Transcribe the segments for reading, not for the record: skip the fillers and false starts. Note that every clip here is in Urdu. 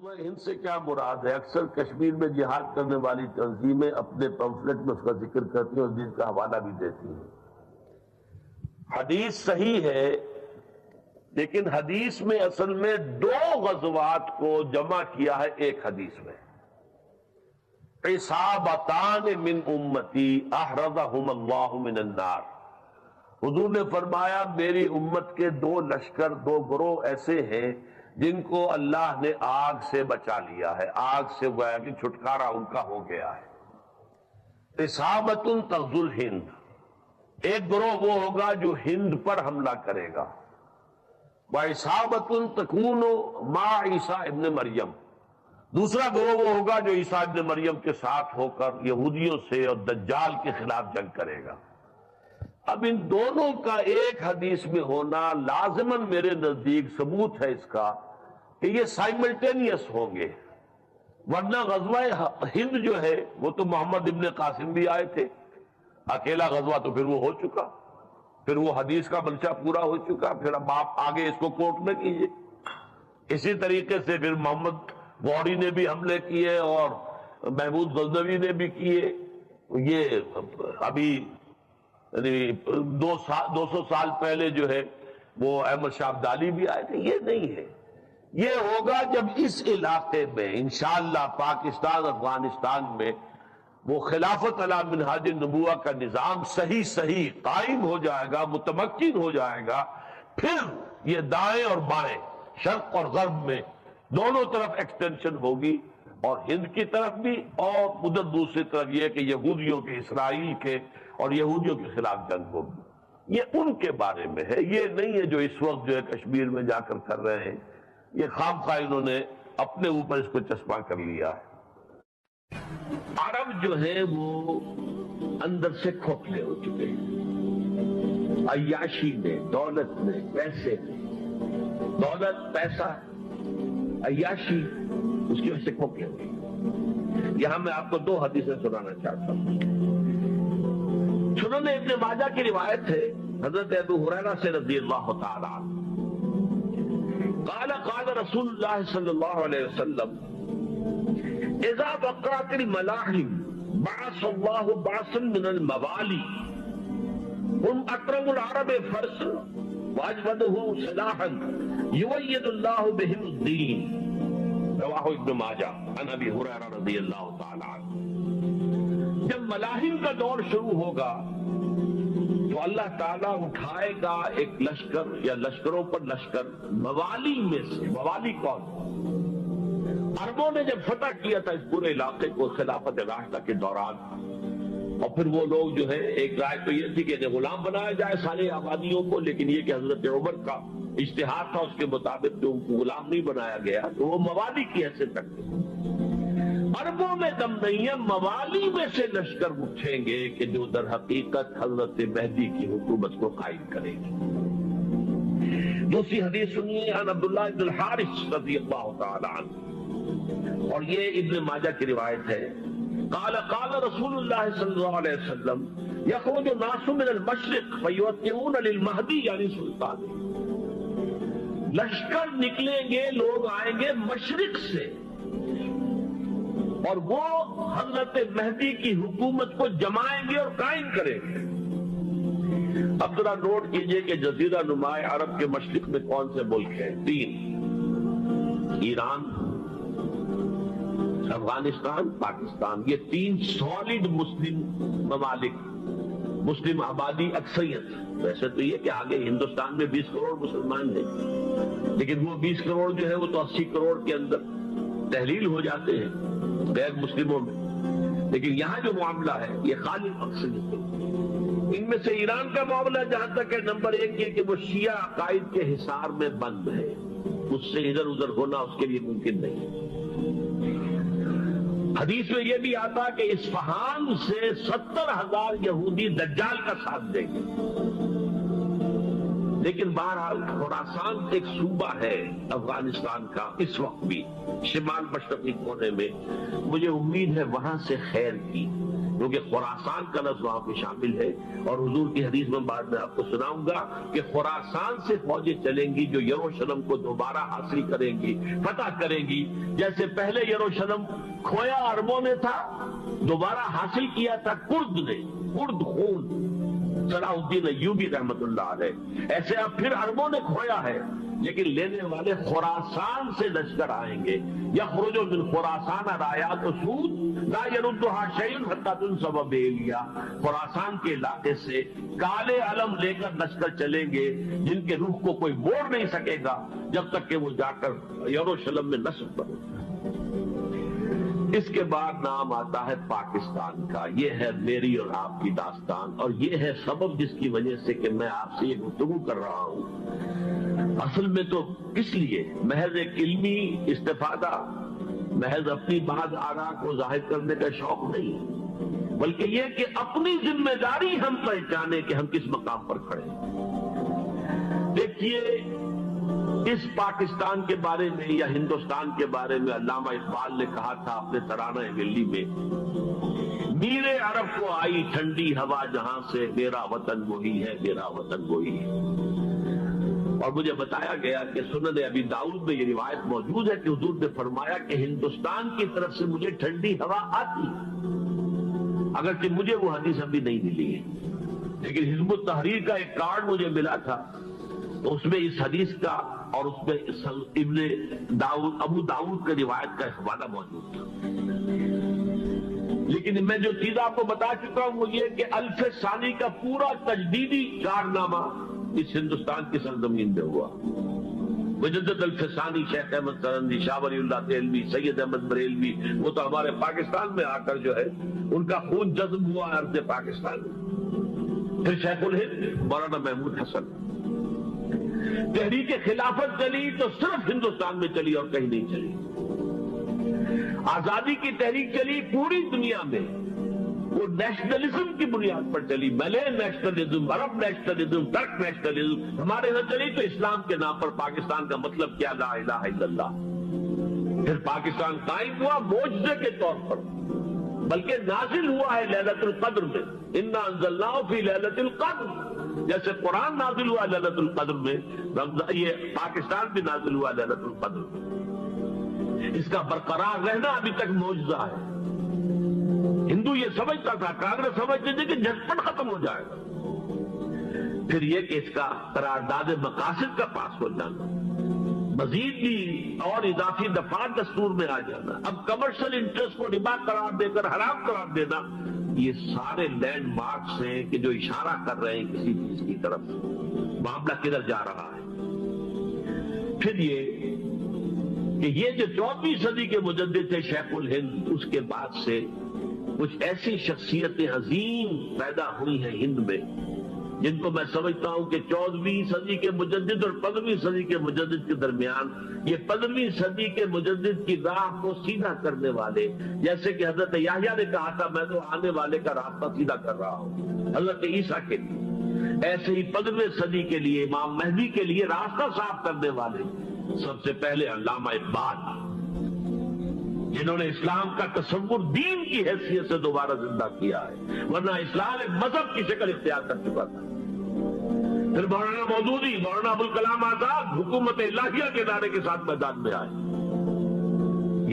غزوہ ہند سے کیا مراد ہے؟ اکثر کشمیر میں جہاد کرنے والی تنظیمیں اپنے پمفلٹ میں اس کا ذکر کرتی ہیں اور جس کا حوالہ بھی دیتی ہیں۔ حدیث صحیح ہے، لیکن حدیث میں اصل میں دو غزوات کو جمع کیا ہے ایک حدیث میں۔ عصابتان من امتی احرزہم اللہ من النار، حضور نے فرمایا میری امت کے دو لشکر، دو گروہ ایسے ہیں جن کو اللہ نے آگ سے بچا لیا ہے، آگ سے گویا کہ چھٹکارا ان کا ہو گیا ہے۔ عصابۃ تغزو الہند، ایک گروہ وہ ہوگا جو ہند پر حملہ کرے گا، وعصابۃ تکون مع عیسیٰ ابن مریم، دوسرا گروہ وہ ہوگا جو عیسیٰ ابن مریم کے ساتھ ہو کر یہودیوں سے اور دجال کے خلاف جنگ کرے گا۔ اب ان دونوں کا ایک حدیث میں ہونا لازماً میرے نزدیک ثبوت ہے اس کا کہ یہ سائملٹینیس ہوں گے، ورنہ غزوہ ہند جو ہے وہ تو محمد ابن قاسم بھی آئے تھے، اکیلا غزوہ تو پھر وہ ہو چکا، پھر وہ حدیث کا منشا پورا ہو چکا، پھر اب آپ آگے اس کو کوٹ نہ کیجئے۔ اسی طریقے سے پھر محمد غوری نے بھی حملے کیے اور محمود غزنوی نے بھی کیے، یہ ابھی 200 سال پہلے جو ہے وہ احمد شاہ ابدالی بھی آئے تھے۔ یہ نہیں ہے، یہ ہوگا جب اس علاقے میں انشاءاللہ پاکستان افغانستان میں وہ خلافت علی منہاج النبوہ کا نظام صحیح قائم ہو جائے گا، متمکن ہو جائے گا، پھر یہ دائیں اور بائیں، شرق اور غرب میں دونوں طرف ایکسٹینشن ہوگی، اور ہند کی طرف بھی اور ادھر دوسری طرف یہ کہ یہودیوں کے، اسرائیل کے اور یہودیوں کے خلاف جنگ ہوگی۔ یہ ان کے بارے میں ہے، یہ نہیں ہے جو اس وقت جو ہے کشمیر میں جا کر کر رہے ہیں، یہ خامخواہ انہوں نے اپنے اوپر اس کو چسپاں کر لیا ہے۔ عرب جو ہے وہ اندر سے کھوکھلے ہو چکے ہیں، عیاشی میں، دولت میں، پیسے میں، دولت پیسہ عیاشی اس کی وجہ سے کھوکھلے ہوئے۔ یہاں میں آپ کو دو حدیثیں سنانا چاہتا ہوں۔ سنن ابن ماجہ کی روایت ہے حضرت ابو ہریرہ سے رضی اللہ تعالی عنہ، قال قال رسول اللہ صلی اللہ علیہ وسلم اذا وقعت الملاحم بعث اللہ بعثا من الموالی هم اکرم العرب فرسا واجودہ سلاحا یؤید اللہ بهم الدین، رواہ ابن ماجہ عن ابی ہریرہ رضی اللہ تعالی عنہ۔ جب ملاحم کا دور شروع ہوگا تو اللہ تعالیٰ اٹھائے گا ایک لشکر یا لشکروں پر لشکر موالی میں سے۔ موالی کون؟ عربوں نے جب فتح کیا تھا اس پورے علاقے کو خلافت راشدہ کے دوران، اور پھر وہ لوگ جو ہے، ایک رائے تو یہ تھی کہ انہیں غلام بنایا جائے سارے آبادیوں کو، لیکن یہ کہ حضرت عمر کا اجتہاد تھا، اس کے مطابق جو ان کو غلام نہیں بنایا گیا تو وہ موالی کی حیثیت رکھتے ہیں۔ عربوں میں دم نہیں ہے، موالی میں سے لشکر اٹھیں گے کہ جو در حقیقت حضرت مہدی کی حکومت کو قائم کرے گی۔ دوسری حدیث سنیے عن عبداللہ بن الحارث رضی اللہ تعالی عنہ، اور یہ ابن ماجہ کی روایت ہے، قال قال رسول اللہ صلی اللہ علیہ وسلم یخرج الناس من المشرق فیوطئون للمہدی یعنی سلطان، لشکر نکلیں گے، لوگ آئیں گے مشرق سے، اور وہ حضرت مہدی کی حکومت کو جمائیں گے اور قائم کریں گے۔ اب ذرا نوٹ کیجئے کہ جزیرہ نما عرب کے مشرق میں کون سے ملک ہیں؟ 3، ایران، افغانستان، پاکستان، یہ 3 سالڈ مسلم ممالک، مسلم آبادی اکثریت۔ ویسے تو یہ کہ آگے ہندوستان میں 20 کروڑ مسلمان ہیں، لیکن وہ 20 کروڑ جو ہے وہ تو 80 کروڑ کے اندر تحلیل ہو جاتے ہیں غیر مسلموں میں، لیکن یہاں جو معاملہ ہے یہ خالی اکثریت ہے۔ ان میں سے ایران کا معاملہ جہاں تک ہے، نمبر 1 یہ کہ وہ شیعہ عقائد کے حصار میں بند ہے، اس سے ادھر ادھر ہونا اس کے لیے ممکن نہیں۔ حدیث میں یہ بھی آتا کہ اصفہان سے 70,000 یہودی دجال کا ساتھ دیں گے، لیکن بہرحال خراسان ایک صوبہ ہے افغانستان کا اس وقت بھی شمال مشرقی کونے میں، مجھے امید ہے وہاں سے خیر کی، کیونکہ خراسان کا لفظ وہاں پہ شامل ہے، اور حضور کی حدیث میں بعد میں آپ کو سناؤں گا کہ خراسان سے فوجیں چلیں گی جو یروشلم کو دوبارہ حاصل کریں گی، فتح کریں گی۔ جیسے پہلے یروشلم کھویا عربوں نے تھا، دوبارہ حاصل کیا تھا کرد نے، کرد خون صلاح الدین ایوبی رحمت اللہ علیہ، ایسے اب پھر عربوں نے کھویا ہے، لیکن لینے والے خراسان سے لشکر آئیں گے۔ یخرج من خراسان رایات سود لا یردها شیء حتی تنصب بیلیا، خراسان کے علاقے سے کالے علم لے کر لشکر چلیں گے جن کے روح کو کوئی موڑ نہیں سکے گا جب تک کہ وہ جا کر یروشلم میں نصب کرے۔ اس کے بعد نام آتا ہے پاکستان کا۔ یہ ہے میری اور آپ کی داستان، اور یہ ہے سبب جس کی وجہ سے کہ میں آپ سے یہ گفتگو کر رہا ہوں۔ اصل میں تو کس لیے؟ محض ایک علمی استفادہ، محض اپنی بعض آراء کو ظاہر کرنے کا شوق نہیں، بلکہ یہ کہ اپنی ذمہ داری ہم پہچانے کہ ہم کس مقام پر کھڑے ہیں۔ دیکھیے، اس پاکستان کے بارے میں یا ہندوستان کے بارے میں علامہ اقبال نے کہا تھا اپنے ترانہ ملی میں، میرے عرب کو آئی ٹھنڈی ہوا جہاں سے، میرا وطن وہی ہے، میرا وطن وہی ہے۔ اور مجھے بتایا گیا کہ سنن ابی داؤد میں یہ روایت موجود ہے کہ حضور نے فرمایا کہ ہندوستان کی طرف سے مجھے ٹھنڈی ہوا آتی، اگرچہ مجھے وہ حدیث ابھی نہیں ملی ہے، لیکن حزب التحریر کا ایک کارڈ مجھے ملا تھا، تو اس میں اس حدیث کا اور اس میں ابن داؤد ابو داؤد کا روایت کا حوالہ موجود تھا۔ لیکن میں جو چیز آپ کو بتا چکا ہوں وہ یہ کہ الف ثانی کا پورا تجدیدی کارنامہ اس ہندوستان کی سرزمین میں ہوا۔ مجدد الف ثانی شیخ احمد سرندی، شاہ ولی اللہ دہلوی، سید احمد بریلوی، وہ تو ہمارے پاکستان میں آ کر جو ہے ان کا خون جذب ہوا ارض پاکستان میں۔ پھر شیخ الہند مولانا محمود حسن۔ تحریک خلافت چلی تو صرف ہندوستان میں چلی اور کہیں نہیں چلی۔ آزادی کی تحریک چلی پوری دنیا میں، وہ نیشنلزم کی بنیاد پر چلی، ملے نیشنلزم، عرب نیشنلزم، ترک نیشنلزم۔ ہمارے یہاں چلی تو اسلام کے نام پر پاکستان کا مطلب کیا؟ لا الہ الا اللہ۔ پھر پاکستان قائم ہوا معجزے کے طور پر، بلکہ نازل ہوا ہے لیلۃ القدر میں، انا انزلناہ فی لیلۃ القدر۔ جیسے قرآن نازل ہوا لیلۃ القدر میں، یہ پاکستان بھی نازل ہوا لیلۃ القدر میں۔ اس کا برقرار رہنا ابھی تک معجزہ ہے۔ ہندو یہ سمجھتا تھا، کانگریس سمجھتے تھے کہ جھٹپٹ ختم ہو جائے گا۔ پھر یہ کہ اس کا قرارداد مقاصد کا پاس ہو جانا، مزید بھی اور اضافی دفعات دستور میں آ جانا، اب کمرشل انٹرسٹ کو ربا قرار دے کر حرام قرار دینا، یہ سارے لینڈ مارکس ہیں کہ جو اشارہ کر رہے ہیں کسی چیز کی طرف، معاملہ کدھر جا رہا ہے۔ پھر یہ کہ یہ جو 14ویں صدی کے مجدد تھے شیخ الہند، اس کے بعد سے کچھ ایسی شخصیتیں عظیم پیدا ہوئی ہیں ہند میں، جن کو میں سمجھتا ہوں کہ 14ویں صدی کے مجدد اور 15ویں صدی کے مجدد کے درمیان یہ 15ویں صدی کے مجدد کی راہ کو سیدھا کرنے والے، جیسے کہ حضرت یحییٰ نے کہا تھا میں تو آنے والے کا راستہ سیدھا کر رہا ہوں، حضرت عیسیٰ کے لیے، ایسے ہی 15ویں صدی کے لیے امام مہدی کے لیے راستہ صاف کرنے والے سب سے پہلے علامہ اقبال، جنہوں نے اسلام کا تصور دین کی حیثیت سے دوبارہ زندہ کیا ہے، ورنہ اسلام ایک مذہب کی شکل اختیار کر چکا تھا۔ پھر مولانا مودودی، مولانا ابوالکلام آزاد حکومت الہیہ کے نعرے کے ساتھ میدان میں آئے۔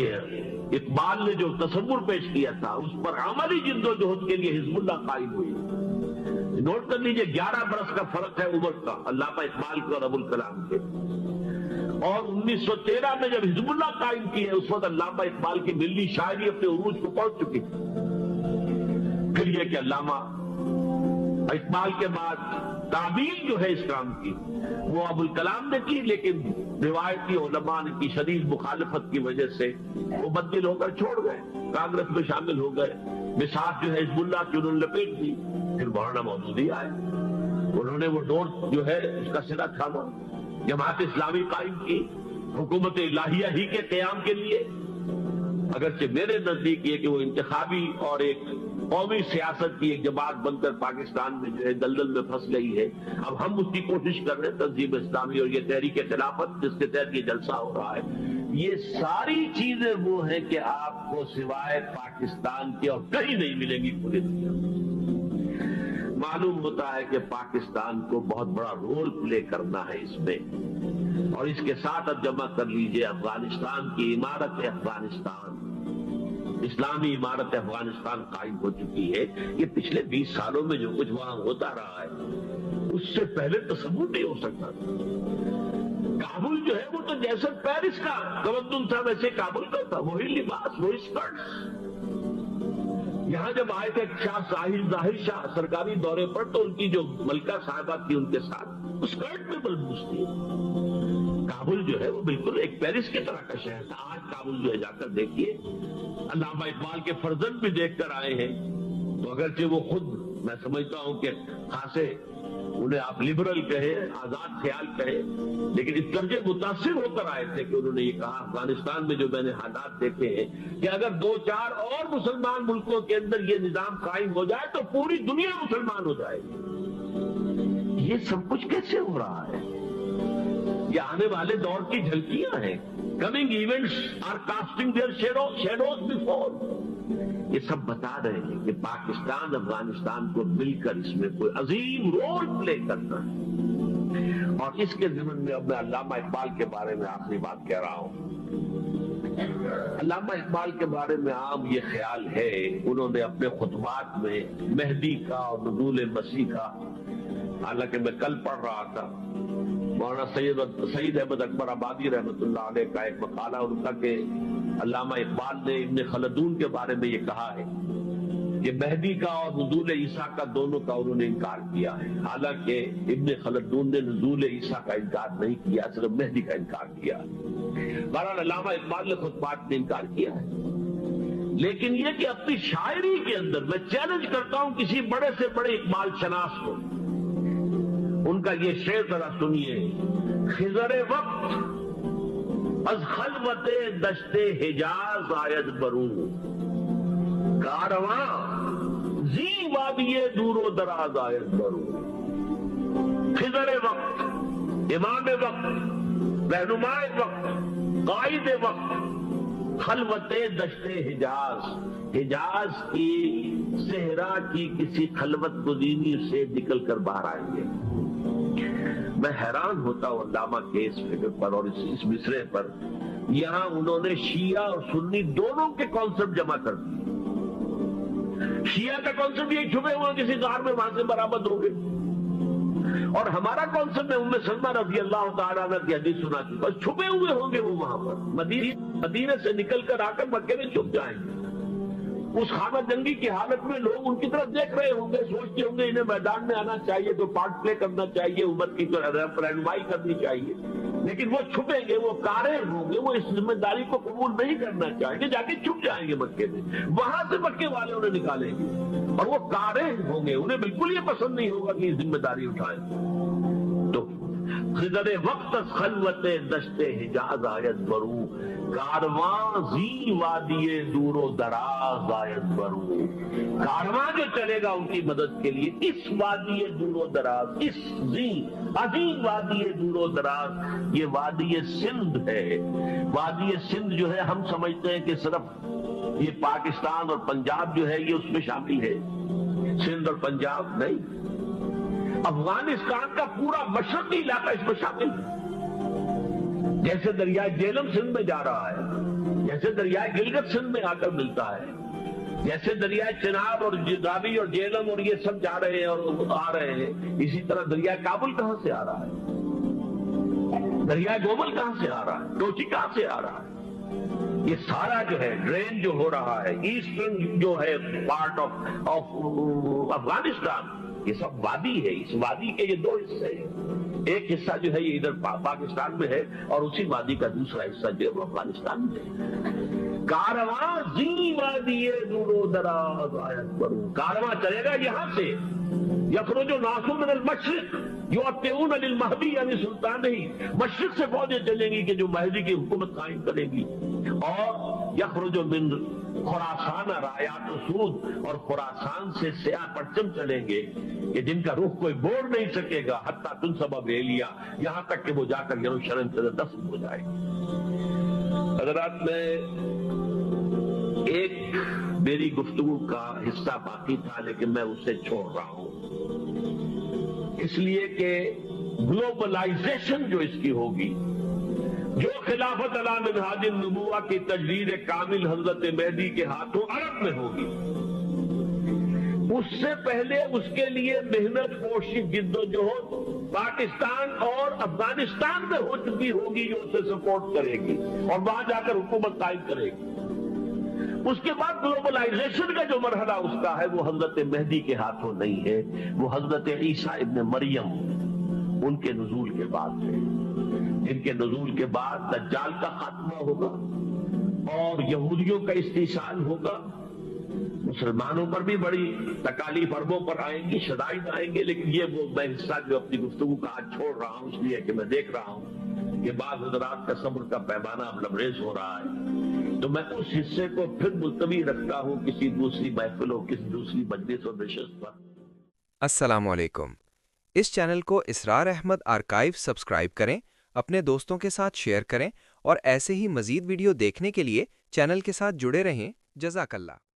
یہ اقبال نے جو تصور پیش کیا تھا اس پر عملی جدوجہد کے لیے حزب اللہ قائم ہوئی۔ نوٹ کر لیجئے 11 برس کا فرق ہے عمر کا علامہ اقبال کے اور ابوالکلام کے، اور 1913 میں جب حزب اللہ قائم کی ہے اس وقت علامہ اقبال کی ملی شاعری اپنے عروج کو پہنچ چکی تھی۔ پھر یہ کہ علامہ اقبال کے بعد تعبیر جو ہے اس کام کی وہ ابوالکلام نے کی، لیکن روایتی علماء کی شدید مخالفت کی وجہ سے وہ بدل ہو کر چھوڑ گئے، کانگریس میں شامل ہو گئے، بساط جو ہے حزب اللہ کی انہوں نے لپیٹ دی۔ پھر مولانا مودودی آئے، انہوں نے وہ ڈور جو ہے اس کا سرا تھاما، جماعت اسلامی قائم کی حکومت الہیہ ہی کے قیام کے لیے، اگرچہ میرے نزدیک یہ کہ وہ انتخابی اور ایک قومی سیاست کی ایک جماعت بن کر پاکستان میں جو ہے دلدل میں پھنس گئی ہے۔ اب ہم اس کی کوشش کر رہے ہیں، تنظیم اسلامی اور یہ تحریک خلافت جس کے تحت یہ جلسہ ہو رہا ہے، یہ ساری چیزیں وہ ہیں کہ آپ کو سوائے پاکستان کے اور کہیں نہیں ملیں گی پوری دنیا میں۔ معلوم ہوتا ہے کہ پاکستان کو بہت بڑا رول پلے کرنا ہے اس میں، اور اس کے ساتھ اب جمع کر لیجئے افغانستان کی عمارت افغانستان، اسلامی عمارت افغانستان قائم ہو چکی ہے۔ یہ پچھلے 20 سالوں میں جو کچھ وہاں ہوتا رہا ہے اس سے پہلے تصور نہیں ہو سکتا تھا۔ کابل جو ہے وہ تو جیسے پیرس کا تمدن تھا ویسے کابل کا تھا، وہی لباس، وہی اسکرٹس۔ یہاں جب آئے تھے شاہ ظاہر شاہ سرکاری دورے پر تو ان کی جو ملکہ صاحبہ تھی ان کے ساتھ اسکرٹ میں ملبوس تھی۔ کابل جو ہے وہ بالکل ایک پیرس کی طرح کا شہر تھا۔ آج کابل جو ہے جا کر دیکھیے، علامہ اقبال کے فرزند بھی دیکھ کر آئے ہیں، تو اگرچہ وہ خود میں سمجھتا ہوں کہ خاصے انہیں آپ لبرل کہے، آزاد خیال کہے، لیکن اس درجے متاثر ہو کر آئے تھے کہ انہوں نے یہ کہا افغانستان میں جو میں نے حالات دیکھے ہیں کہ اگر 2-4 اور مسلمان ملکوں کے اندر یہ نظام قائم ہو جائے تو پوری دنیا مسلمان ہو جائے گی۔ یہ سب کچھ کیسے ہو رہا ہے؟ یہ آنے والے دور کی جھلکیاں ہیں۔ Coming events are casting their shadows before. یہ سب بتا رہے ہیں کہ پاکستان افغانستان کو مل کر اس میں کوئی عظیم رول پلے کرنا ہے۔ اور اس کے ضمن میں اب میں علامہ اقبال کے بارے میں آخری بات کہہ رہا ہوں۔ علامہ اقبال کے بارے میں عام یہ خیال ہے، انہوں نے اپنے خطبات میں مہدی کا اور نزول مسیح کا، حالانکہ میں کل پڑھ رہا تھا مولانا سید احمد اکبر آبادی رحمۃ اللہ علیہ کا ایک مقالہ ان کا کہ علامہ اقبال نے ابن خلدون کے بارے میں یہ کہا ہے کہ مہدی کا اور نزول عیسیٰ کا دونوں کا انہوں نے انکار کیا ہے، حالانکہ ابن خلدون نے نزول عیسیٰ کا انکار نہیں کیا، صرف مہدی کا انکار کیا۔ بہرحال علامہ اقبال نے خطبات میں انکار کیا ہے، لیکن یہ کہ اپنی شاعری کے اندر میں چیلنج کرتا ہوں کسی بڑے سے بڑے اقبال شناس کو، ان کا یہ شعر ذرا سنیے۔ خضر وقت از خلوت دشت حجاز آید برون، کارواں زی وادی دور و دراز آید برون۔ خضر وقت، امام وقت، رہنما وقت، قائد وقت، خلوت دشت حجاز کی صحرا کی کسی خلوت گزینی سے نکل کر باہر آئیں گے۔ میں حیران ہوتا ہوں علامہ کے اس فکر پر اور اس مصرے پر۔ یہاں انہوں نے شیعہ اور سنی دونوں کے کانسیپٹ جمع کر دیے۔ شیعہ کا کانسیپٹ یہ چھپے ہوئے کسی غار میں وہاں سے برآمد ہوں گے، اور ہمارا کانسیپٹ ام سلمہ رضی اللہ تعالیٰ عنہ کی حدیث سنا کی، بس چھپے ہوئے ہوں گے وہ وہاں پر، مدینے سے نکل کر آ کر مکے میں چھپ جائیں گے۔ اس خانہ جنگی کی حالت میں لوگ ان کی طرف دیکھ رہے ہوں گے، سوچتے ہوں گے انہیں میدان میں آنا چاہیے، تو پارٹ پلے کرنا چاہیے، امت کی رہنمائی کرنی چاہیے، لیکن وہ چھپیں گے، وہ کارے ہوں گے، وہ اس ذمہ داری کو قبول نہیں کرنا چاہیں گے، جا کے چھپ جائیں گے مکے میں، وہاں سے مکے والے انہیں نکالیں گے، اور وہ کارے ہوں گے، انہیں بالکل یہ پسند نہیں ہوگا کہ یہ ذمہ داری اٹھائیں۔ تو خضر وقت از خلوت دشت حجاز آیت برو، کارواں زی وادی دور و دراز آیت برو۔ کارواں جو چلے گا ان کی مدد کے لیے اس وادی دور و دراز، اس زی عظیم وادی دور و دراز، یہ وادی سندھ ہے۔ وادی سندھ جو ہے ہم سمجھتے ہیں کہ صرف یہ پاکستان اور پنجاب جو ہے یہ اس میں شامل ہے، سندھ اور پنجاب نہیں، افغانستان کا پورا مشرقی علاقہ اس میں شامل ہے۔ جیسے دریائے جیلم سندھ میں جا رہا ہے، جیسے دریائے گلگت سندھ میں آ کر ملتا ہے، جیسے دریائے چناب اور راوی اور جیلم اور یہ سب جا رہے ہیں اور آ رہے ہیں، اسی طرح دریائے کابل کہاں سے آ رہا ہے، دریائے گومل کہاں سے آ رہا ہے، ٹوچی کہاں سے آ رہا ہے، یہ سارا جو ہے ڈرین جو ہو رہا ہے، ایسٹرن جو ہے پارٹ آف افغانستان، یہ سب وادی ہے۔ اس وادی کے یہ دو حصے ہیں، ایک حصہ جو ہے یہ ادھر پاکستان میں ہے اور اسی وادی کا دوسرا حصہ جو ہے وہ افغانستان میں ہے۔ کارواں زی وادی دور و دراز آیت برو، کارواں چلے گا یہاں سے، یخرج ناس من المشرق یؤتون للمہدی یعنی سلطان نہیں، مشرق سے فوجیں چلیں گی کہ جو مہدی کی حکومت قائم کرے گی، اور یخرج من خراسان رایات سود، اور خراسان سے سیاہ پرچم چلیں گے کہ جن کا رخ کوئی موڑ نہیں سکے گا، حتیٰ تنصب بیلیا، یہاں تک کہ وہ جا کر یروشلم سے دفن ہو جائے گی۔ حضرات میں ایک میری گفتگو کا حصہ باقی تھا لیکن میں اسے چھوڑ رہا ہوں، اس لیے کہ گلوبلائزیشن جو اس کی ہوگی، جو خلافت علی منہاج النبوہ کی تجدید کامل حضرت مہدی کے ہاتھوں عرب میں ہوگی، اس سے پہلے اس کے لیے محنت کوشش جد و جہد پاکستان اور افغانستان میں ہو چکی ہوگی جو اسے سپورٹ کرے گی اور وہاں جا کر حکومت قائم کرے گی۔ اس کے بعد گلوبلائزیشن کا جو مرحلہ اس کا ہے وہ حضرت مہدی کے ہاتھوں نہیں ہے، وہ حضرت عیسیٰ ابن مریم ان کے نزول کے بعد ہے، جن کے نزول کے بعد دجال کا خاتمہ ہوگا اور یہودیوں کا استحصال ہوگا۔ مسلمانوں پر بھی بڑی تکالیف عربوں پر آئیں گی، شدائد آئیں گے، لیکن یہ وہ میں حصہ جو اپنی گفتگو کا آج چھوڑ رہا ہوں، اس لیے کہ میں دیکھ رہا ہوں کہ بعض حضرات کا صبر کا پیمانہ اب لبریز ہو رہا ہے، تو میں اس حصے کو پھر ملتوی رکھتا ہوں کسی دوسری محفل اور کسی دوسری مجلس اور نشست پر۔ السلام علیکم۔ اس چینل کو اسرار احمد آرکائیو سبسکرائب کریں، اپنے دوستوں کے ساتھ شیئر کریں اور ایسے ہی مزید ویڈیو دیکھنے کے لیے چینل کے ساتھ جڑے رہیں۔ جزاک اللہ۔